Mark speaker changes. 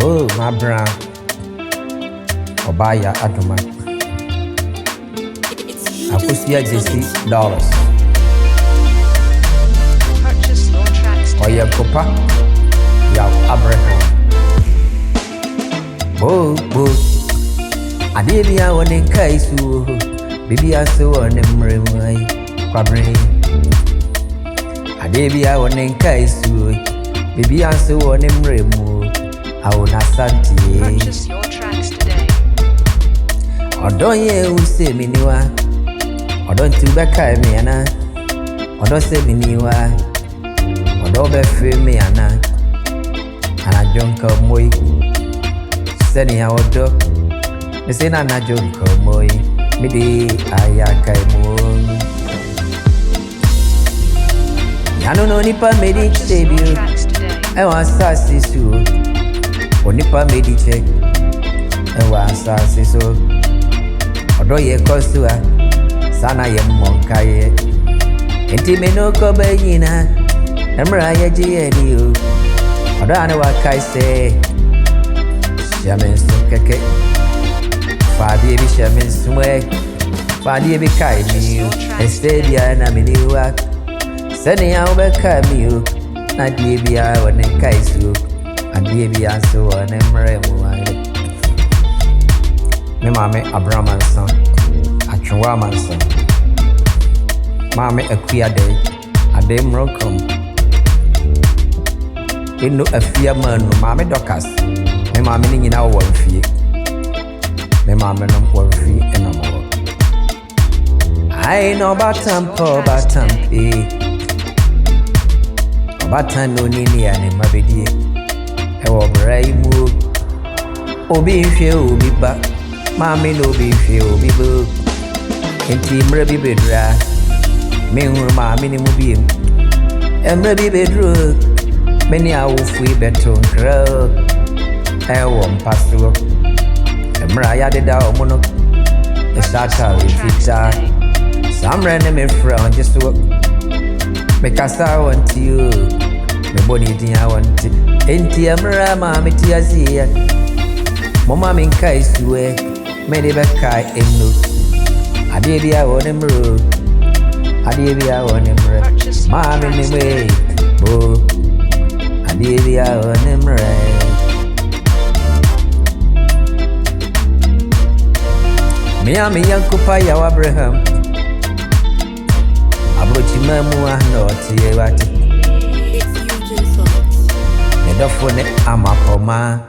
Speaker 1: Oh, my brown. Obaya Aduma. I put here $60.
Speaker 2: Purchase your tracks
Speaker 1: Or
Speaker 2: today.
Speaker 1: your copa. Yaw Abraham. Oh, I did be a one in Kaisu. Baby, I saw on them ring. Quabrain. I did be a one in Kaisu. Baby, I saw on them ring. I will not santi.
Speaker 2: Purchase your tracks today.
Speaker 1: Or don't you say me new? Or don't you back me, Anna? Or don't say me new? Or don't be free me, Anna? And I junk of moi. Sending our dog. They say, Nana junk of moi. Midi, Ayakai moon. Yano nipa made it
Speaker 2: Purchase your
Speaker 1: debut.
Speaker 2: tracks today.
Speaker 1: I want sassy soon. Onipa made it check. I want sassy so. Odo ye kosua sana ye monka ye enti me no ko bayina emra ye ji ye di o odo ane wa kai se shamen so keke fa die bi shamen so e fa die bi kai mi o estedia na mi ni wa sene ya be kai mi o na die bi a won kai so adie bi a so won emre mu wa me mame Abraham son atwa man son mame akua dey adem rokom eno afia man no mame dokas me mame ni nyina wo mfie me mame no wo mfie eno mo I know batampo batampi batano ni ni ane mabedie e wo brai mu obi hwe obi ba Mami no be feel be book. Enti mre bi bedra. Me hu mami ni mu bi. Emre bi bedru. Many a wofi beto nkra. E wo mpaso. Emra ya de da omo no. E sata we fita. Samre ne me fra just so. Me kasa want you. Me body din I want it. Enti emra mami ti asia. Mama min kai suwe. Made back kai enu. I did be a one emerald. I did be a one emerald. Mammy in the way. Oh, I did be a one emerald. Me and me young Kupaya Abraham. I brought you mamma not here.
Speaker 3: It's you, Jason.
Speaker 1: The phone I'm a coma.